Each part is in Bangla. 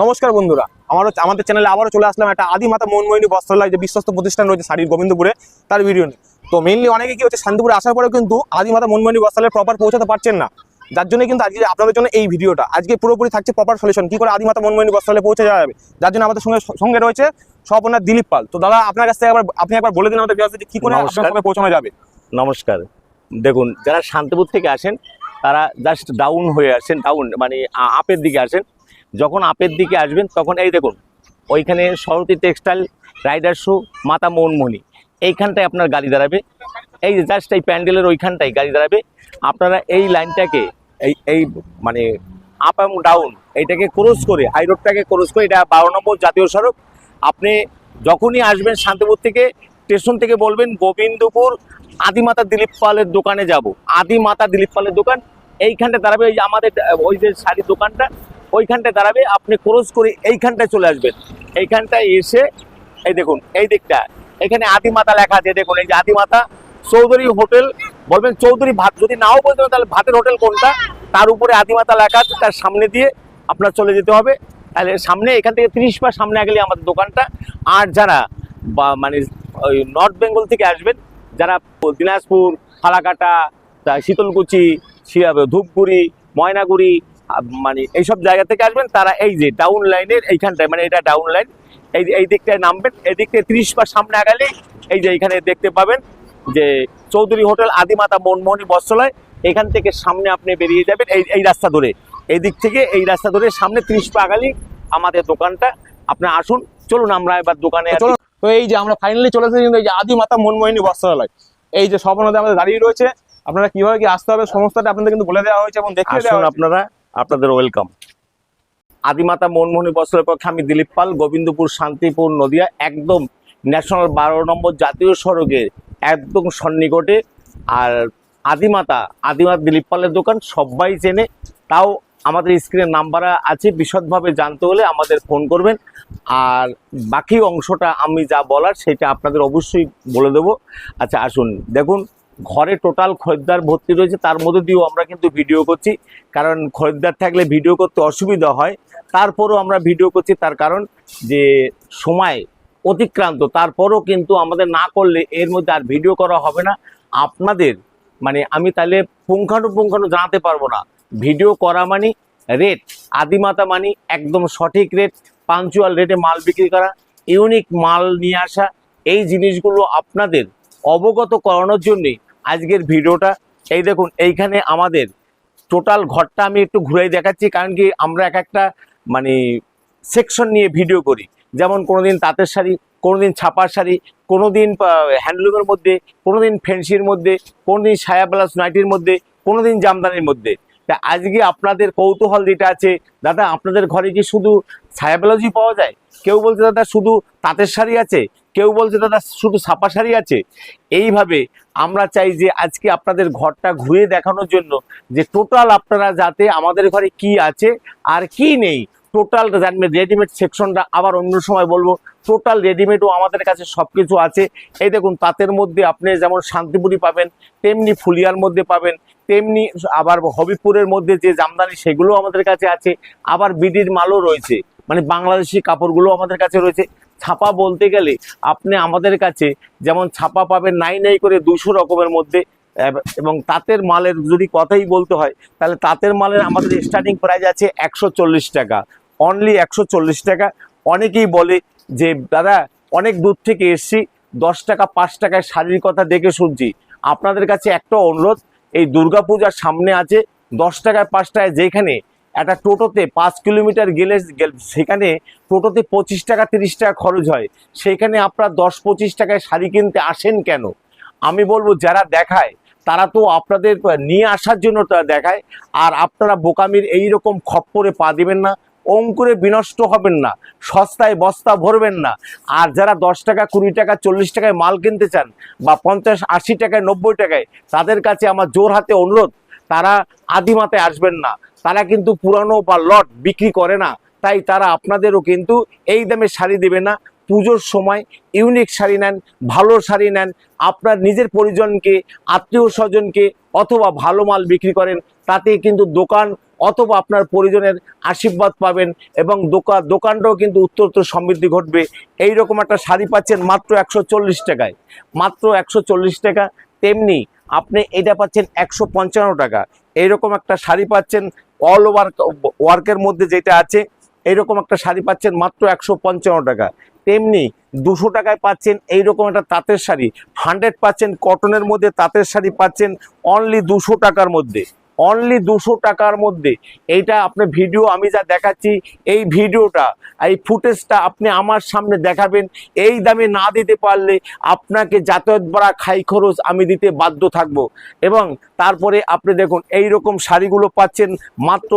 নমস্কার বন্ধুরা, আমাদের চ্যানেলে আবারও চলে আসলাম একটা আদিমাতা মনমোহিনী বস্ত্রালয় যে বিশ্বস্ত প্রতিষ্ঠান রয়েছে শাড়ির গোবিন্দপুরে তার ভিডিও নিয়ে। তো মেইনলি অনেকে কি হচ্ছে শান্তিপুরে আসার পরেও কিন্তু আদিমাতা মনমোহিনী বস্ত্রালয়ে প্রপার পৌঁছাতে পারছেন না, যার জন্য কিন্তু আজকে আপনাদের জন্য এই ভিডিওটা। আজকে পুরোপুরি থাকছে প্রপার সলিউশন কি করে আদিমাতা মনমোহিনী বস্ত্রালয়ে পৌঁছে যাওয়া যাবে, যার জন্য আমাদের সঙ্গে রয়েছে স্বপনার দিলীপ পাল। তো দাদা আপনার কাছ থেকে আপনি একবার বলে দিন আমাদের কি করে আপনার পৌঁছানো যাবে। নমস্কার, দেখুন যারা শান্তিপুর থেকে আসেন তারা জাস্ট ডাউন হয়ে আসেন, ডাউন মানে আপের দিকে আসেন। যখন আপের দিকে আসবেন তখন এই দেখুন ওইখানে সরতী টেক্সটাইল, রাইডার শো, মাতা মনমোহিনী, এইখানটায় আপনার গাড়ি দাঁড়াবে। এই জাস্ট এই প্যান্ডেলের ওইখানটায় গাড়ি দাঁড়াবে। আপনারা এই লাইনটাকে এই মানে আপ এবং ডাউন এইটাকে ক্রস করে, হাই রোডটাকে ক্রস করে, এটা 12 নম্বর জাতীয় সড়ক। আপনি যখনই আসবেন শান্তিপুর থেকে স্টেশন থেকে বলবেন গোবিন্দপুর আদিমাতা দিলীপ পালের দোকানে যাব। আদিমাতা দিলীপ পালের দোকান এইখানটায় দাঁড়াবে। ওই যে আমাদের ওই যে শাড়ির দোকানটা ওইখানটায় দাঁড়াবে। আপনি ক্রস করে এইখানটায় চলে আসবেন। এইখানটায় এসে এই দেখুন এই দিকটা এখানে আদিমাতা লেখা আছে, দেখুন এই যে আদিমাতা চৌধুরী হোটেল, বলবেন চৌধুরী ভাত, যদি নাও বলতে পারেন তাহলে ভাতের হোটেল কোনটা, তার উপরে আদিমাতা লেখা আছে, তার সামনে দিয়ে আপনার চলে যেতে হবে। তাহলে সামনে এখান থেকে 30 পা সামনে গেলে আমাদের দোকানটা। আর যারা মানে ওই নর্থ বেঙ্গল থেকে আসবেন, যারা দিনাজপুর, ফালাকাটা, শীতলকুচি, ধূপগুড়ি, ময়নাগুড়ি মানে এইসব জায়গা থেকে আসবেন, তারা এই যে ডাউন লাইনের এইখানটায়, মানে এটা ডাউন লাইন, এই দিকটায় নামবেন। এই দিক থেকে 30 পা সামনে আগালে এই যে এখানে দেখতে পাবেন যে চৌধুরী হোটেল আদিমাতা মনমোহিনী বস্ত্রালয়। এখান থেকে সামনে আপনি বেরিয়ে যাবেন এই রাস্তা ধরে, এই দিক থেকে এই রাস্তা ধরে সামনে 30 পা আগালি আমাদের দোকানটা। আপনি আসুন, চলুন আমরা এবার দোকানে। তো এই যে আমরা ফাইনালি চলে এসেছি কিন্তু এই যে আদিমাতা মনমোহিনী বস্ত্রালয়, এই যে স্বপনদে আমাদের দাঁড়িয়ে রয়েছে। আপনারা কিভাবে কি আসতে হবে সমস্তটা আপনাদের কিন্তু বলে দেওয়া হয়েছে এবং দেখিয়ে দেওয়া হয়েছে। আপনাদের ওয়েলকাম। আদিমাতা মনমোহিনী বস্ত্রালয়ের পক্ষে আমি দিলীপ পাল, গোবিন্দপুর, শান্তিপুর, নদিয়া, একদম ন্যাশনাল 12 নম্বর জাতীয় সড়কের একদম সন্নিকটে। আর আদিমাতা দিলীপ পালের দোকান সবাই চেনে, তাও আমাদের স্ক্রিনের নাম্বার আছে, বিশদভাবে জানতে হলে আমাদের ফোন করবেন। আর বাকি অংশটা আমি যা বলার সেটা আপনাদের অবশ্যই বলে দেবো। আচ্ছা আসুন, দেখুন ঘরে টোটাল খরিদ্দার ভর্তি রয়েছে, তার মধ্যে দিয়েও আমরা কিন্তু ভিডিও করছি, কারণ খরিদ্দার থাকলে ভিডিও করতে অসুবিধা হয়। তারপরও আমরা ভিডিও করছি, তার কারণ যে সময় অতিক্রান্ত, তারপরও কিন্তু আমাদের না করলে এর মধ্যে আর ভিডিও করা হবে না। আপনাদের মানে আমি তাহলে পুঙ্খানুপুঙ্খানু জানাতে পারবো না। ভিডিও করা মানে রেট, আদিমাতা মানে একদম সঠিক রেট, পাঞ্চুয়াল রেটে মাল বিক্রি করা, ইউনিক মাল নিয়ে আসা, এই জিনিসগুলো আপনাদের অবগত করানোর জন্যে আজকের ভিডিওটা। এই দেখুন এইখানে আমাদের টোটাল ঘরটা আমি একটু ঘুরে দেখাচ্ছি, কারণ কি আমরা একটা মানে সেকশন নিয়ে ভিডিও করি। যেমন কোনোদিন তাঁতের শাড়ি, কোনোদিন ছাপার শাড়ি, কোনোদিন হ্যান্ডলুমের মধ্যে, কোনোদিন ফ্যান্সির মধ্যে, কোনোদিন সায়া ব্লাউজ নাইটির মধ্যে, কোনোদিন জামদানির মধ্যে। তা আজকে আপনাদের কৌতূহল যেটা আছে, দাদা আপনাদের ঘরে কি শুধু সায়া ব্লাউজই পাওয়া যায়? কেউ বলছে দাদা শুধু তাঁতের শাড়ি আছে, কেউ বলছে দাদা শুধু ছাপা শাড়ি আছে। এইভাবে আমরা চাই যে আজকে আপনাদের ঘরটা ঘুরে দেখানোর জন্য যে টোটাল আপনারা যাতে আমাদের ঘরে কি আছে আর কি নেই টোটাল জানবেন। রেডিমেড সেকশনটা আবার অন্য সময় বলবো, টোটাল রেডিমেডও আমাদের কাছে সব কিছু আছে। এই দেখুন তাঁতের মধ্যে আপনি যেমন শান্তিপুরি পাবেন, তেমনি ফুলিয়ার মধ্যে পাবেন, তেমনি আবার হবিপুরের মধ্যে যে জামদানি সেগুলো আমাদের কাছে আছে। আবার বিডির মালও রয়েছে, মানে বাংলাদেশি কাপড়গুলো আমাদের কাছে রয়েছে। ছাপা বলতে গেলে আপনি আমাদের কাছে যেমন ছাপা পাবেন নাই করে 200 রকমের মধ্যে। এবং তাঁতের মালের যদি কথাই বলতে হয় তাহলে তাঁতের মালের আমাদের স্টার্টিং প্রাইস আছে 140 টাকা, অনলি 140 টাকা। অনেকেই বলে যে দাদা অনেক দূর থেকে এসছি, 10 টাকা 5 টাকায় শাড়ির কথা দেখে শুনছি। আপনাদের কাছে একটা অনুরোধ, এই দুর্গাপূজার সামনে আছে, 10 টাকায় 5 টাকায় যেখানে একটা টোটোতে 5 কিলোমিটার গেলে সেখানে টোটোতে 25 টাকা 30 টাকা খরচ হয়, সেখানে আপনারা 10-25 টাকায় শাড়ি কিনতে আসেন কেন? আমি বলবো যারা দেখায় তারা তো আপনাদের নিয়ে আসার জন্য তারা দেখায়। আর আপনারা বোকামির এইরকম খপ্পরে পা দিবেন না, অঙ্কুরে বিনষ্ট হবেন না, সস্তায় বস্তা ভরবেন না। আর যারা 10 টাকা 20 টাকা 40 টাকায় মাল কিনতে চান বা 50-80 টাকায় 90 টাকায়, তাদের কাছে আমার জোর হাতে অনুরোধ, তারা আদিমাতায় আসবেন না। তারা কিন্তু পুরানো বা লট বিক্রি করে না, তাই তারা আপনাদেরও কিন্তু এই দামে শাড়ি দেবে না। পুজোর সময় ইউনিক শাড়ি নেন, ভালো শাড়ি নেন, আপনার নিজের পরিজনকে, আত্মীয় স্বজনকে, অথবা ভালো মাল বিক্রি করেন, তাতে কিন্তু দোকান অথবা আপনার পরিজনের আশীর্বাদ পাবেন এবং দোকানটাও কিন্তু উত্তরোত্তর সমৃদ্ধি ঘটবে। এইরকম একটা শাড়ি পাচ্ছেন মাত্র 140 টাকায়, মাত্র 140 টাকা। তেমনি আপনি এটা পাচ্ছেন 155 টাকা। এইরকম একটা শাড়ি পাচ্ছেন অল ওভার ওয়ার্কের মধ্যে যেটা আছে, এইরকম একটা শাড়ি পাচ্ছেন মাত্র 155 টাকা। তেমনি 200 টাকায় পাচ্ছেন এইরকম একটা তাঁতের শাড়ি, 100% কটনের মধ্যে তাঁতের শাড়ি পাচ্ছেন অনলি 200 টাকার মধ্যে, অনলি 200 টাকার মধ্যে। এইটা আপনি ভিডিও আমি যা দেখাচ্ছি, এই ভিডিওটা এই ফুটেজটা আপনি আমার সামনে দেখাবেন। এই দামে না দিতে পারলে আপনাকে যাতায়াত ভাড়া খাই খরচ আমি দিতে বাধ্য থাকব। এবং তারপরে আপনি দেখুন এই রকম শাড়িগুলো পাচ্ছেন মাত্র,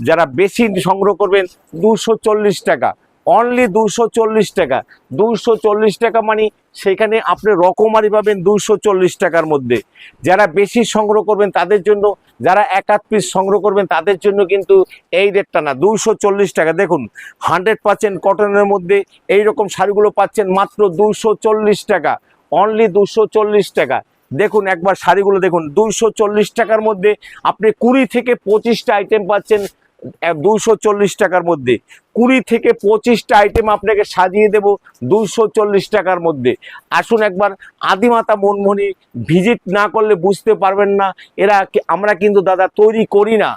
যারা বেশি সংগ্রহ করবেন 240 টাকা, অনলি 240 টাকা। 240 টাকা মানে সেখানে আপনি রকমারি পাবেন 240 টাকার মধ্যে। যারা বেশি সংগ্রহ করবেন তাদের জন্য, যারা এক আধ পিস সংগ্রহ করবেন তাদের জন্য কিন্তু এই রেটটা না, 240 টাকা। দেখুন 100% কটনের মধ্যে এই রকম শাড়িগুলো পাচ্ছেন মাত্র 240 টাকা, অনলি 240 টাকা। দেখুন একবার শাড়িগুলো দেখুন, 240 টাকার মধ্যে আপনি 20 থেকে 25টা আইটেম পাচ্ছেন 240 টাকার মধ্যে। 20 থেকে 25টা আইটেম আপনাকে সাজিয়ে দেব 240 টাকার মধ্যে। আসুন একবার আদিমাতা মনমোহনী ভিজিট না করলে বুঝতে পারবেন না। আমরা কিন্তু দাদা তৈরি করি না,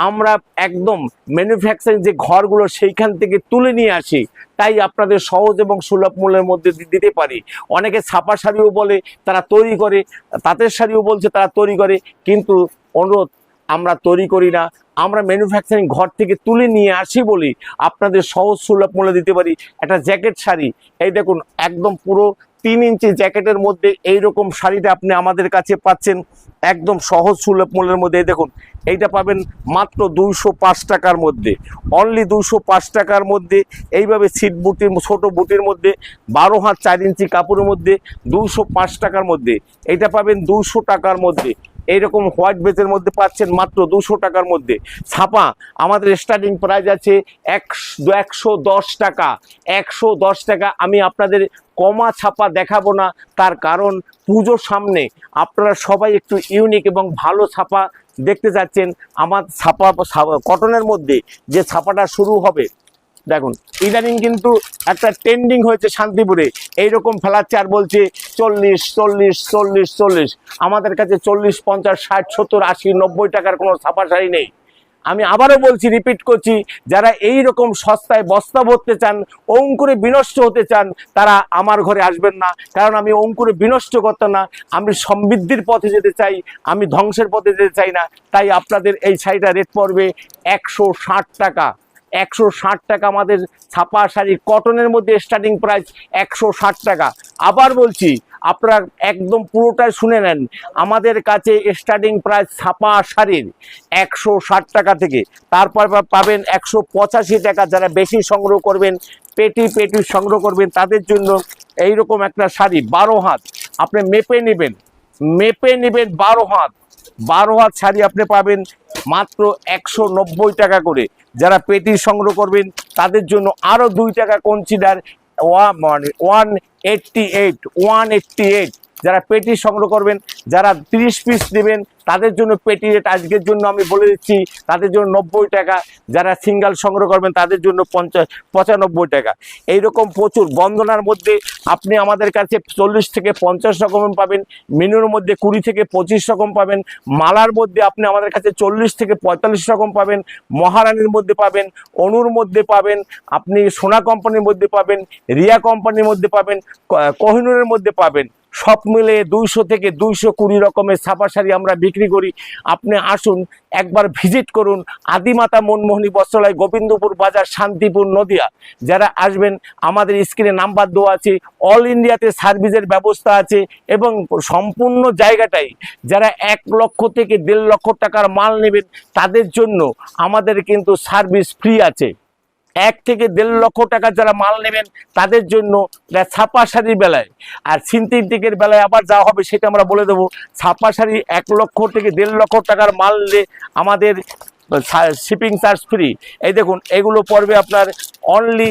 আমরা একদম ম্যানুফ্যাকচারিং যে ঘরগুলো সেইখান থেকে তুলে নিয়ে আসি, তাই আপনাদের সহজ এবং সুলভ মূল্যের মধ্যে দিতে পারি। অনেকে ছাপা শাড়িও বলে তারা তৈরি করে, তাঁতের শাড়িও বলছে তারা তৈরি করে, কিন্তু অনুরোধ, আমরা তৈরি করি না, আমরা ম্যানুফ্যাকচারিং ঘর থেকে তুলে নিয়ে আসি বলি আপনাদের সহজ সুলভ মূল্যে দিতে পারি। একটা জ্যাকেট শাড়ি, এই দেখুন একদম পুরো 3 ইঞ্চি জ্যাকেটের মধ্যে এইরকম শাড়িটা আপনি আমাদের কাছে পাচ্ছেন একদম সহজ সুলভ মূল্যের মধ্যে। এই দেখুন এইটা পাবেন মাত্র 205 টাকার মধ্যে, অনলি 205 টাকার মধ্যে। এইভাবে সিট বুটির ছোট বুটির মধ্যে 12 হাত 4 ইঞ্চি কাপড়ের মধ্যে 205 টাকার মধ্যে এইটা পাবেন 200 টাকার মধ্যে। এইরকম হোয়াইট বেজের মধ্যে পাচ্ছেন মাত্র 200 টাকার মধ্যে। ছাপা আমাদের স্টার্টিং প্রাইস আছে 110 টাকা, 110 টাকা। আমি আপনাদের কমা ছাপা দেখাবো না, তার কারণ পুজোর সামনে আপনারা সবাই একটু ইউনিক এবং ভালো ছাপা দেখতে যাচ্ছেন। আমার ছাপা কটনের মধ্যে যে ছাপাটা শুরু হবে, দেখুন ইদানিং কিন্তু একটা ট্রেন্ডিং হয়েছে শান্তিপুরে, এইরকম ফেলার চার বলছে 40 40 40 40। আমাদের কাছে 40 50 60 70 80 90 টাকার কোনো ছাপা শাড়ি নেই। আমি আবারও বলছি, রিপিট করছি, যারা এই রকম সস্তায় বস্তা ভরতে চান, অঙ্কুরে বিনষ্ট হতে চান, তারা আমার ঘরে আসবেন না। কারণ আমি অঙ্কুরে বিনষ্ট করতাম না, আমি সমৃদ্ধির পথে যেতে চাই, আমি ধ্বংসের পথে যেতে চাই না। তাই আপনাদের এই শাড়িটা রেট পড়বে 160 টাকা, 160 টাকা। আমাদের ছাপা শাড়ি কটনের মধ্যে স্টার্টিং প্রাইস 160 টাকা। আবার বলছি, আপনারা একদম পুরোটাই শুনে নেন, আমাদের কাছে স্টার্টিং প্রাইস ছাপা শাড়ির 160 টাকা থেকে, তারপর পাবেন 185 টাকা। যারা বেশি সংগ্রহ করবেন, পেটি সংগ্রহ করবেন, তাদের জন্য এইরকম একটা শাড়ি 12 হাত আপনি মেপে নেবেন, 12 হাত শাড়ি আপনি পাবেন মাত্র 190 টাকা করে। যারা পেটি সংগ্রহ করবেন তাদের জন্য আরো 2 টাকা কনসিডার, 188। যারা পেটি সংগ্রহ করবেন, যারা 30 পিস নেবেন তাদের জন্য পেটি রেট আজকের জন্য আমি বলে দিচ্ছি, তাদের জন্য 90 টাকা। যারা সিঙ্গেল সংগ্রহ করবেন তাদের জন্য 95 টাকা। এইরকম প্রচুর। বন্দনার মধ্যে আপনি আমাদের কাছে 40 থেকে 50 রকম পাবেন, মেনুর মধ্যে 20 থেকে 25 রকম পাবেন, মালার মধ্যে আপনি আমাদের কাছে 40 থেকে 45 রকম পাবেন, মহারানীর মধ্যে পাবেন, অনুর মধ্যে পাবেন, আপনি সোনা কোম্পানির মধ্যে পাবেন, রিয়া কোম্পানির মধ্যে পাবেন, কোহিনুরের মধ্যে পাবেন। সব মিলে 200 থেকে 220 রকমের ছাপা শাড়ি আমরা বিক্রি করি। আপনি আসুন একবার ভিজিট করুন আদিমাতা মনমোহনী বস্ত্রালয়, গোবিন্দপুর বাজার, শান্তিপুর, নদিয়া। যারা আসবেন আমাদের স্ক্রিনে নাম্বার দেওয়া আছে, অল ইন্ডিয়াতে সার্ভিসের ব্যবস্থা আছে এবং সম্পূর্ণ জায়গাটাই যারা 1 লক্ষ থেকে 1.5 লক্ষ টাকার মাল নেবেন তাদের জন্য আমাদের কিন্তু সার্ভিস ফ্রি আছে। 1 থেকে 1.5 লক্ষ টাকা যারা মাল নেবেন তাদের জন্য ছাপা শাড়ির বেলায়, আর সিনথেটিকের বেলায় আবার যা হবে সেটা আমরা বলে দেবো। ছাপা শাড়ি 1 লক্ষ থেকে 1.5 লক্ষ টাকার মাল নিলে আমাদের শিপিং চার্জ ফ্রি। এই দেখুন এগুলো পড়বে আপনার অনলি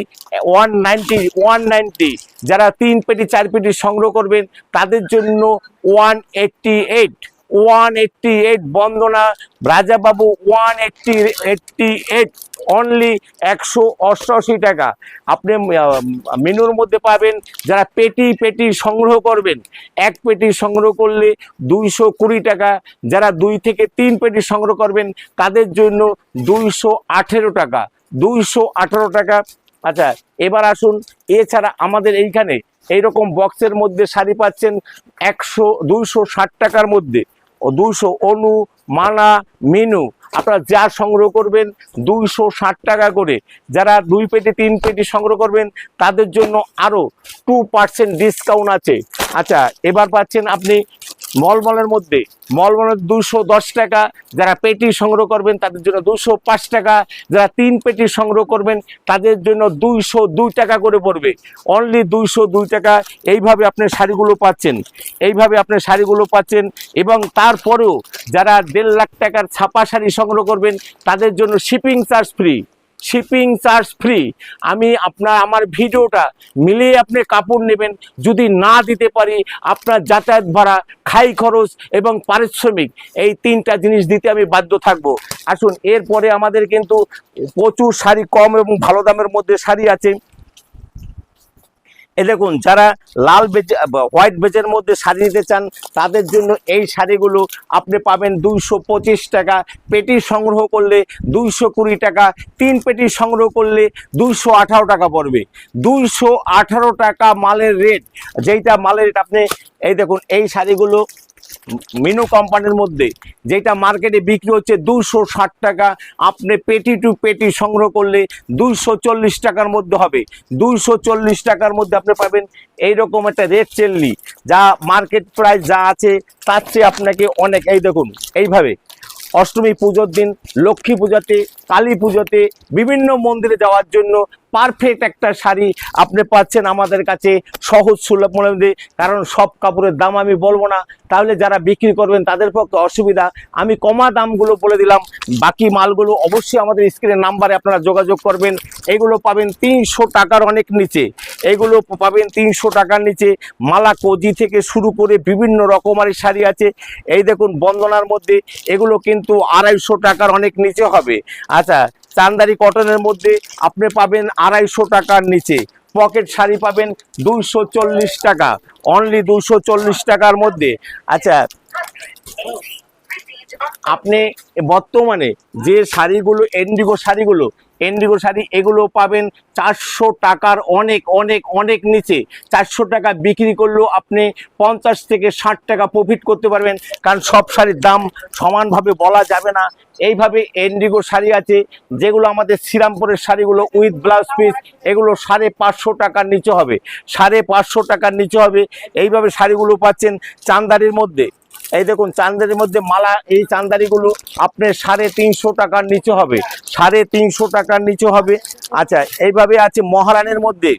190। যারা 3 পেটি 4 পেটি সংগ্রহ করবেন তাদের জন্য 188। 188, বন্দনা রাজাবাবু 188 অনলি 188 টাকা। আপনি মেনুর মধ্যে পাবেন যারা পেটি সংগ্রহ করবেন, এক পেটি সংগ্রহ করলে 220 টাকা, যারা 2 থেকে 3 পেটি সংগ্রহ করবেন তাদের জন্য 218 টাকা, 218 টাকা। আচ্ছা, এবার আসুন, এছাড়া আমাদের এইখানে এইরকম বক্সের মধ্যে শাড়ি পাচ্ছেন 260 টাকার মধ্যে, ও 200 অনু, মানা, মিনু, আপনারা যা সংগ্রহ করবেন 260 টাকা করে। যারা 2 পেটি 3 পেটি সংগ্রহ করবেন তাদের জন্য আরও 2% ডিসকাউন্ট আছে। আচ্ছা, এবার পাচ্ছেন আপনি মলমলের মধ্যে 210 টাকা, যারা পেটি সংগ্রহ করবেন তাদের জন্য 205 টাকা, যারা 3 পেটি সংগ্রহ করবেন তাদের জন্য 202 টাকা করে পড়বে, অনলি 202 টাকা। এইভাবে আপনি শাড়িগুলো পাচ্ছেন, এইভাবে আপনি শাড়িগুলো পাচ্ছেন। এবং তারপরেও যারা 1.5 লাখ টাকার ছাপা শাড়ি সংগ্রহ করবেন তাদের জন্য shipping charge free, shipping charge free. আমি আমার ভিডিওটা মিলিয়ে আপনি কাপড় নেবেন, যদি না দিতে পারি আপনার যাতায়াত ভাড়া, খাই খরচ এবং পারিশ্রমিক, এই 3টা জিনিস দিতে আমি বাধ্য থাকব। আসুন, এরপরে আমাদের কিন্তু প্রচুর শাড়ি কম এবং ভালো দামের মধ্যে শাড়ি আছে। এই দেখুন, যারা লাল বেজ হোয়াইট বেজের মধ্যে শাড়ি নিতে চান তাদের জন্য এই শাড়িগুলো আপনি পাবেন 225 টাকা, পেটি সংগ্রহ করলে 220 টাকা, 3 পেটি সংগ্রহ করলে 218 টাকা পড়বে, 218 টাকা মালের রেট। যেইটা মালের রেট আপনি এই দেখুন, এই শাড়িগুলো মিনু কোম্পানির মধ্যে যেটা মার্কেটে বিক্রি হচ্ছে 260 টাকা, আপনি পেটি টু পেটি সংগ্রহ করলে 240 টাকার মধ্যে হবে, 240 টাকার মধ্যে আপনি পাবেন এইরকম একটা রেট চেললি, যা মার্কেট প্রাইস যা আছে তার চেয়ে আপনাকে অনেক। এই দেখুন, এইভাবে অষ্টমী পুজোর দিন, লক্ষ্মী পূজাতে, কালী পুজোতে, বিভিন্ন মন্দিরে যাওয়ার জন্য পারফেক্ট একটা শাড়ি আপনি পাচ্ছেন আমাদের কাছে সহজ সুলভ মূল্যে। কারণ সব কাপড়ের দাম আমি বলবো না, তাহলে যারা বিক্রি করবেন তাদের পক্ষে অসুবিধা। আমি কমা দামগুলো বলে দিলাম, বাকি মালগুলো অবশ্যই আমাদের স্ক্রিনের নাম্বারে আপনারা যোগাযোগ করবেন। এগুলো পাবেন 300 টাকার অনেক নিচে, এগুলো পাবেন 300 টাকার নিচে। মালা কোজি থেকে শুরু করে বিভিন্ন রকমারি শাড়ি আছে। এই দেখুন, বন্দনার মধ্যে এগুলো কিন্তু 250 টাকার অনেক নিচে হবে। আচ্ছা, চান্দারি কটনের মধ্যে আপনি পাবেন 250 টাকার নিচে। পকেট শাড়ি পাবেন 240 টাকা, অনলি 240 টাকার মধ্যে। আচ্ছা, আপনি বর্তমানে যে শাড়িগুলো এন্ডিগো শাড়ি এগুলো পাবেন 400 টাকার অনেক অনেক অনেক নিচে। 400 টাকা বিক্রি করলেও আপনি 50 থেকে 60 টাকা প্রফিট করতে পারবেন, কারণ সব শাড়ির দাম সমানভাবে বলা যাবে না। এইভাবে এন্ডিগো শাড়ি আছে, যেগুলো আমাদের শ্রীরামপুরের শাড়িগুলো উইথ ব্লাউজ পিস, এগুলো 550 টাকার নিচে হবে, 550 টাকার নিচে হবে। এইভাবে শাড়িগুলো পাচ্ছেন চান্দারির মধ্যে। এই দেখুন, চান্দারির মধ্যে মালা, এই চান্দারিগুলো আপনার 350 টাকার নিচে হবে, 350 টাকার নিচে হবে। আচ্ছা, এইভাবে আছে মহারানের মধ্যে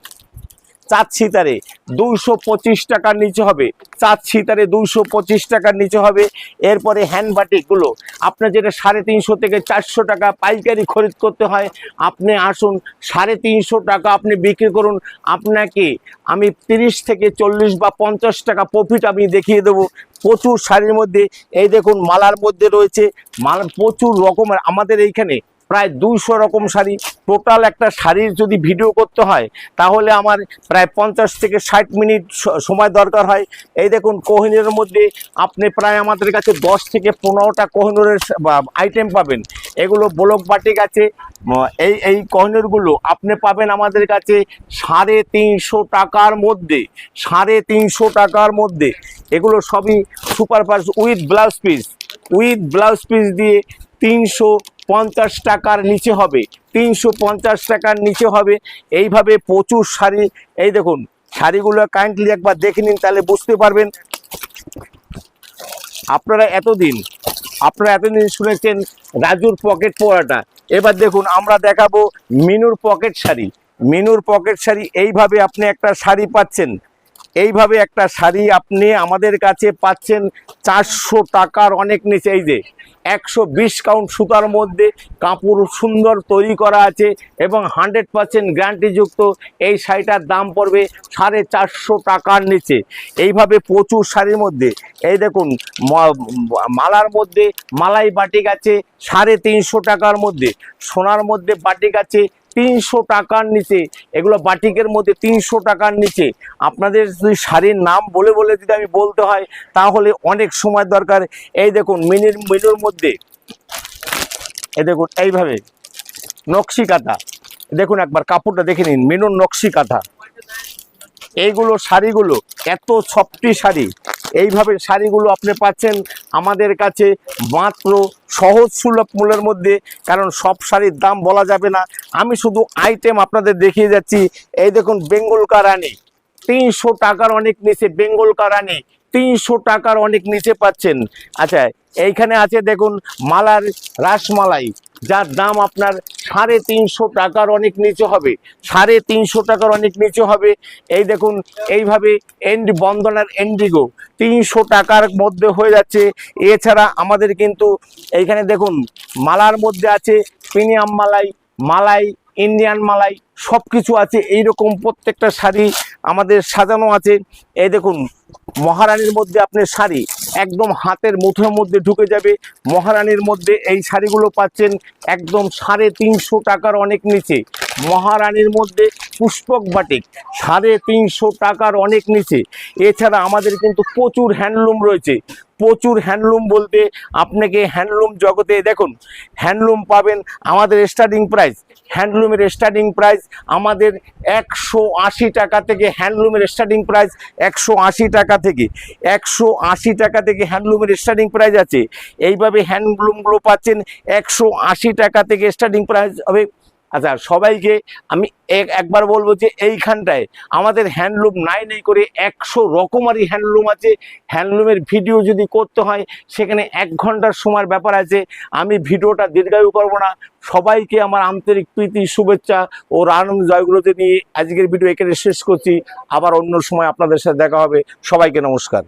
চাঁদ সিতারে 225 টাকার নিচে হবে, চাঁদ সিতারে 225 টাকার নিচে হবে। এরপরে হ্যান্ড বাটিকগুলো আপনার যেটা 350 থেকে 400 টাকা পাইকারি খরিদ করতে হয়, আপনি আসুন 350 টাকা আপনি বিক্রি করুন, আপনাকে আমি 30 থেকে 40 বা 50 টাকা প্রফিট আমি দেখিয়ে দেবো। প্রচুর শাড়ির মধ্যে এই দেখুন, মালার মধ্যে রয়েছে মালা প্রচুর রকমের। আমাদের এইখানে প্রায় 200 রকম শাড়ি। টোটাল একটা শাড়ির যদি ভিডিও করতে হয় তাহলে আমার প্রায় 50 থেকে 60 মিনিট সময় দরকার হয়। এই দেখুন, কোহিনূরের মধ্যে আপনি প্রায় আমাদের কাছে 10 থেকে 15টা কোহিনূরের আইটেম পাবেন। এগুলো ব্লক বাটিক আছে। এই কোহিনূরগুলো আপনি পাবেন আমাদের কাছে 350 টাকার মধ্যে, 350 টাকার মধ্যে। এগুলো সবই super pass with blouse piece দিয়ে 350 টাকার নিচে হবে, 350 টাকার নিচে হবে। এইভাবে প্রচুর শাড়ি। এই দেখুন, শাড়িগুলো কাইন্ডলি একবার দেখে নিন, তাহলে বুঝতে পারবেন। আপনারা এতদিন শুনেছেন রাজুর পকেট পরাটা, এবার দেখুন আমরা দেখাবো মিনুর পকেট শাড়ি। এইভাবে আপনি একটা শাড়ি পাচ্ছেন এইভাবে একটা শাড়ি আপনি আমাদের কাছে পাচ্ছেন 400 টাকার অনেক নিচে। এই যে 120 কাউন্ট সুতার মধ্যে কাপড় সুন্দর তৈরি করা আছে এবং 100% গ্যারান্টিযুক্ত এই শাড়িটার দাম পড়বে 450 টাকার নিচে। এইভাবে প্রচুর শাড়ির মধ্যে এই দেখুন মালার মধ্যে মালাই বাটিক আছে 350 টাকার মধ্যে, সোনার মধ্যে বাটিক আছে 300 টাকার নিচে। এগুলো বাটিকের মধ্যে 300 টাকার নিচে। আপনাদের যদি শাড়ির নাম বলে বলে যদি আমি বলতে হয় তাহলে অনেক সময় দরকার। এই দেখুন মিনুর মধ্যে এই দেখুন এইভাবে নকশি কাঁথা, দেখুন একবার কাপড়টা দেখে নিন, মিনুর নকশি কাঁথা। এইগুলো শাড়িগুলো এত সফটি শাড়ি, এইভাবে শাড়িগুলো আপনি পাচ্ছেন আমাদের কাছে মাত্র সহজ সুলভ মূল্যের মধ্যে। কারণ সব শাড়ির দাম বলা যাবে না, আমি শুধু আইটেম আপনাদের দেখিয়ে যাচ্ছি। এই দেখুন বেঙ্গল কারানি 300 টাকার অনেক নিচে, বেঙ্গল কারানি 300 টাকার অনেক নিচে পাচ্ছেন। আচ্ছা এইখানে আছে দেখুন মালার রাসমালাই, যার দাম আপনার 350 টাকার অনেক নিচে হবে, 350 টাকার অনেক নিচে হবে। এই দেখুন এইভাবে বন্দনার এন্ডিগো 300 টাকার মধ্যে হয়ে যাচ্ছে। এছাড়া আমাদের কিন্তু এইখানে দেখুন মালার মধ্যে আছে প্রিমিয়াম মালাই, মালাই ইন্ডিয়ান মালাই সব কিছু আছে। এইরকম প্রত্যেকটা শাড়ি আমাদের সাজানো আছে। এই দেখুন মহারানীর মধ্যে আপনার শাড়ি একদম হাতের মুঠোর মধ্যে ঢুকে যাবে। মহারানীর মধ্যে এই শাড়িগুলো পাচ্ছেন একদম 350 টাকার অনেক নিচে। মহারানীর মধ্যে পুষ্পক বাটিক 350 টাকার অনেক নিচে। এছাড়া আমাদের কিন্তু প্রচুর হ্যান্ডলুম রয়েছে, প্রচুর হ্যান্ডলুম বলতে আপনাকে হ্যান্ডলুম জগতে দেখুন হ্যান্ডলুম পাবেন আমাদের স্টার্টিং প্রাইস, হ্যান্ডলুমের স্টার্টিং প্রাইস আমাদের 180 টাকা থেকে। হ্যান্ডলুমের স্টার্টিং প্রাইস 180 টাকা থেকে, 180 টাকা থেকে হ্যান্ডলুমের স্টার্টিং প্রাইস আছে। এইভাবে হ্যান্ডলুমগুলো পাচ্ছেন 180 টাকা থেকে স্টার্টিং প্রাইস হবে। আচ্ছা সবাইকে আমি একবার বলবো যে এইখানটায় আমাদের হ্যান্ডলুম নাই করে 100 রকমারি হ্যান্ডলুম আছে। হ্যান্ডলুমের ভিডিও যদি করতে হয় সেখানে 1 ঘন্টার সময়ের ব্যাপার আছে। আমি ভিডিওটা দীর্ঘায়ু করবো না। সবাইকে আমার আন্তরিক প্রীতি শুভেচ্ছা ও আনন্দ জয়গুলোতে নিয়ে আজকের ভিডিও এখানে শেষ করছি। আবার অন্য সময় আপনাদের সাথে দেখা হবে। সবাইকে নমস্কার।